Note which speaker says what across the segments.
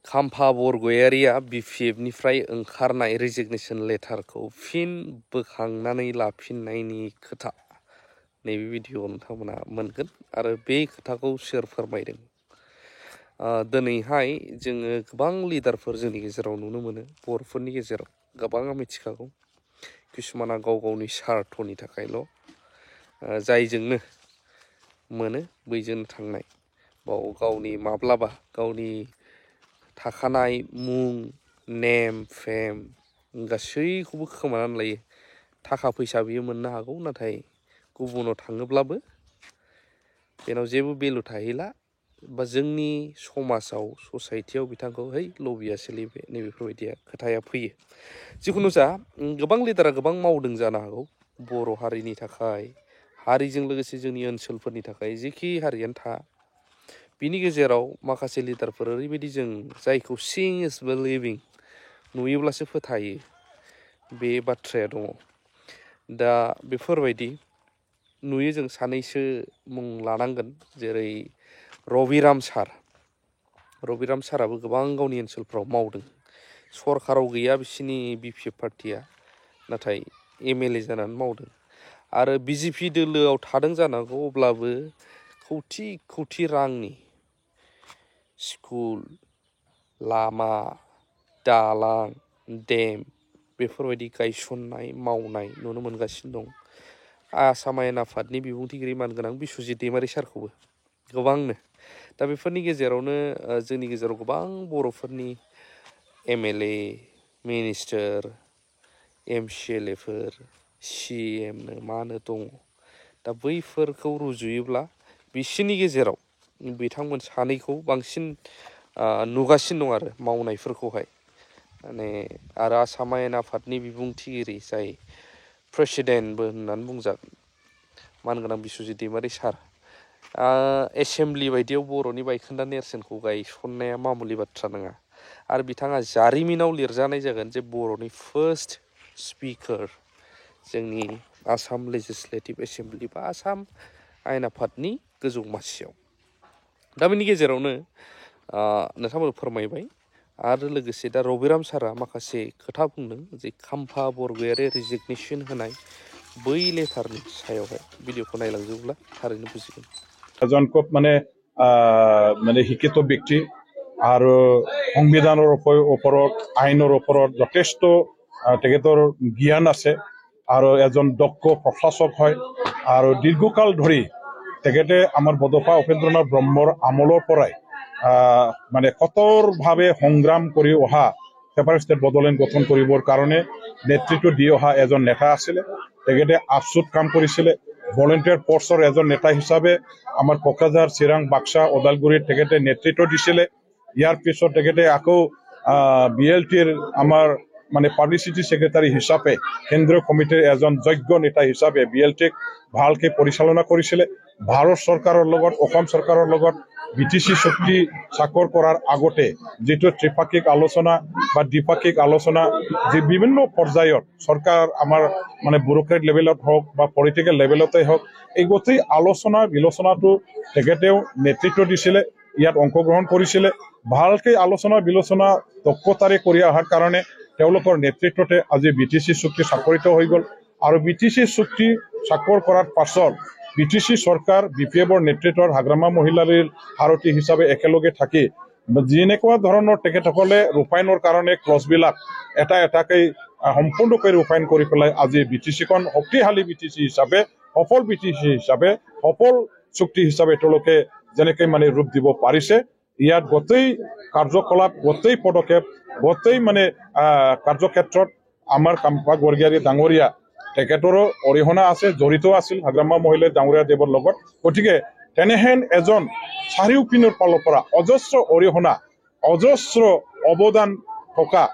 Speaker 1: खाम्फा बरगयारिया बिपिएफनिफ्राय ओंखारनाय रेजिगनेसन लेटारखौ फिन बोखांनानै लाफिननायनि खोथा नैबे भिडिअ'आव नोंथांमोना मोनगोन आरो बे खोथाखौ सोर फोरमायदों। दिनैहाय जोङो गोबां लिडारफोर जोंनि गेजेराव नुनो मोनो, बर'फोरनि गेजेराव गोबाङा मिथिखागौ। किसुमाना गाव गावनि सार्थनि थाखायल' जायजोंनो मोनो बैजोंनो थांनाय, बाव गावनि माब्लाबा गावनि थाखानाय मुं नेम फेम गासैखौबो खोमानानै लायो। थाखा फैसा बियो मोननो हागौ, नाथाय गुबुनाव थाङोब्लाबो बेनाव जेबो भेलु थाहैला, बा जोंनि समाजाव ससाइटियाव बिथांखौ है लबिया सोलिबाय नैबेफोरबायदिया खोथाया फैयो। जिखुनु जा गोबां लिडारा गोबां मावदों जानो हागौ बर' हारिनि थाखाय, हारिजों लोगोसे जोंनि ओनसोलफोरनि थाखाय, जेखि हारियानो था बिनि गेजेराव माखासे लिडारफोर ओरैबायदि जों जायखौ सिइं इज बिलिभिं, नुयोब्लासो फोथायो, बे बाथ्राया दङ। दा बेफोरबायदि नुयो जों सानैसो मुं लानांगोन, जेरै रबिराम सार। रबिराम साराबो गोबां गावनि ओनसोलफ्राव मावदों। सरकाराव गैया बिसिनि बिपिएफ पार्टिया, नाथाय एमएलए जानानै मावदों। आरो बिजेपि दोलोआव थादों जानांगौ, अब्लाबो खौथि खौथि रांनि स्कुल, लामा, दालां, देम बेफोरबायदि गायसननाय मावनाय नुनो मोनगासिनो दं। आसाम आयेन आफादनि बिबुंथिगिरि मानगोनां बिस्वजित दैमारि सारखौबो गोबांनो। दा बेफोरनि गेजेरावनो जोंनि गेजेराव गोबां बर'फोरनि एमएलए, मिनिस्टार, एमसिएलएफोर, सिएमनो मानो दङ। दा बैफोरखौ रुजुयोब्ला बिसोरनि गेजेराव बिथांमोन सानैखौ बांसिन नुगासिनो दं आरो मावनायफोरखौहाय। माने आरो आसाम आयेन आफादनि बिबुंथिगिरि जाय प्रेसिडेन्टबो होननानै बुंजागोन, मानगोनां बिस्वजित दैमारि सार, एसेमब्लि बायदियाव बर'नि बायखोन्दा नेरसोनखौ गायसननाया मामुलि बाथ्रा नङा। आरो बिथाङा जारिमिनाव लिरजानाय जागोन जे बर'नि फार्स्ट स्पिकार जोंनि आसाम लेजिस्लेटिभ एसेमब्लि बा आसाम आयेन आफादनि गोजौ मासियाव। दा बेनि गेजेरावनो नोंथांमोन फोरमायबाय, आरो लोगोसे दा रबिराम सारा माखासे खोथा बुंदों जे खाम्फा बरगयारि रेजिगनेसन होनाय बै लेटारनि सायावहाय। भिडिअखौ नायलांजोब्ला थारैनो बुजिगोन।
Speaker 2: এজন খুব মানে শিক্ষিত ব্যক্তি আৰু সংবিধানৰ ওপৰত আইনৰ ওপৰত যথেষ্ট তেখেতৰ জ্ঞান আছে, আৰু এজন দক্ষ প্ৰশাসক হয়। আৰু দীৰ্ঘকাল ধৰি তেখেতে আমাৰ বডফা উপেন্দ্ৰনাথ ব্ৰহ্মৰ আমলৰ পৰাই মানে কঠোৰভাৱে সংগ্ৰাম কৰি অহা পেপাৰ ষ্টেট বডোলেণ্ড গঠন কৰিবৰ কাৰণে নেতৃত্ব দি অহা এজন নেতা আছিলে। তেখেতে আপচুত কাম কৰিছিলে। ভলেণ্টিয়াৰ ফৰ্চৰ এজন নেতা হিচাপে আমাৰ কোকৰাঝাৰ, চিৰাং, বাক্সা, ওদালগুৰিত তেখেতে নেতৃত্ব দিছিলে। ইয়াৰ পিছত তেখেতে আকৌ বিএলটিৰ আমাৰ মানে পাব্লিচিটি ছেক্ৰেটাৰী হিচাপে কেন্দ্ৰীয় কমিটিৰ এজন যোগ্য নেতা হিচাপে বিএলটিক ভালকে পৰিচালনা কৰিছিলে। ভাৰত চৰকাৰৰ লগত, অসম চৰকাৰৰ লগত বিটিচি চুক্তি স্বাক্ষৰ কৰাৰ আগতে যিটো ত্ৰিপাক্ষিক আলোচনা বা দ্বিপাক্ষিক আলোচনা, যি বিভিন্ন পৰ্যায়ত চৰকাৰ আমাৰ মানে ব্যুৰক্ৰেট লেভেলত হওক বা পলিটিকেল লেভেলতে হওক, এই গোটেই আলোচনা বিলোচনাটো তেখেতেও নেতৃত্ব দিছিলে, ইয়াত অংশগ্ৰহণ কৰিছিলে। ভালকে আলোচনা বিলোচনা দক্ষতাৰে কৰি অহাৰ কাৰণে তেওঁলোকৰ নেতৃত্বতে আজি বিটিচি চুক্তি স্বাক্ষৰিত হৈ গ'ল। আৰু বিটিচি চুক্তি স্বাক্ষৰ কৰাৰ পাছত বিটিচি চৰকাৰ বিপিএফৰ নেতৃত্বৰ হাগ্ৰামা মহিলাৰীৰ সাৰথী হিচাপে একেলগে থাকি যেনেকুৱা ধৰণৰ তেখেতসকলে ৰূপায়ণৰ কাৰণে ক্লজবিলাক এটা এটাকৈ সম্পূৰ্ণকৈ ৰূপায়ণ কৰি পেলাই আজি বিটিচিখন শক্তিশালী বিটিচি হিচাপে, সফল বিটিচি হিচাপে, সফল চুক্তি হিচাপে তেওঁলোকে যেনেকৈ মানে ৰূপ দিব পাৰিছে। ইয়াত গোটেই কাৰ্যকলাপ, গোটেই পদক্ষেপ, গোটেই মানে কাৰ্যক্ষেত্ৰত আমাৰ খাম্ফা বৰগয়াৰী ডাঙৰীয়া তেখেতৰো অৰিহণা আছে, জড়িত আছিল হাগ্ৰামা মহিলা ডাঙৰীয়া দেৱৰ লগত। গতিকে তেনেহেন এজন চাৰিওপিনৰ ফালৰ পৰা অজস্ৰ অৰিহণা, অজস্ৰ অৱদান থকা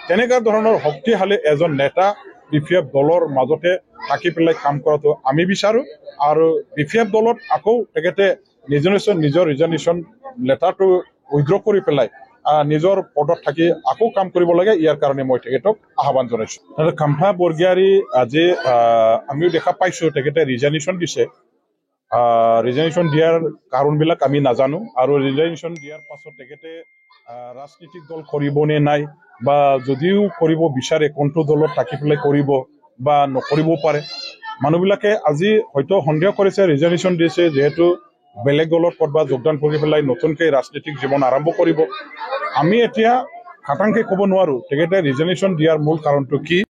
Speaker 2: তেনেকুৱা ধৰণৰ শক্তিশালী এজন নেতা বিপিএফ দলৰ মাজতে থাকি পেলাই কাম কৰাটো আমি বিচাৰোঁ। আৰু বিপিএফ দলত আকৌ তেখেতে নিজৰ ৰিজনেশ্যন লেটাৰটো উইথড্ৰ কৰি পেলাই নিজৰ পদত থাকি আকৌ কাম কৰিব লাগে। ইয়াৰ কাৰণে মই তেখেতক আহ্বান জনাইছোঁ। খাম্ফা বৰগয়াৰী আজি আমিও দেখা পাইছোঁ তেখেতে ৰিজনেশ্যন দিছে। ৰিজনেশ্যন দিয়াৰ কাৰণবিলাক আমি নাজানো, আৰু ৰিজনেশ্যন দিয়াৰ পাছত তেখেতে ৰাজনৈতিক দল কৰিব নে নাই বা যদিও কৰিব বিচাৰে কোনটো দলত থাকি পেলাই কৰিব বা নকৰিব পাৰে মানুহবিলাকে আজি হয়তো সন্দেহ কৰিছে ৰিজাৰ্ভেশ্যন দিছে যিহেতু বেলেগ দলত ক'ৰবাত যোগদান কৰি পেলাই নতুনকৈ ৰাজনৈতিক জীৱন আৰম্ভ কৰিব আমি এতিয়া খাটাংকৈ ক'ব নোৱাৰোঁ তেখেতে ৰিজাৰ্ভেশ্যন দিয়াৰ মূল কাৰণটো কি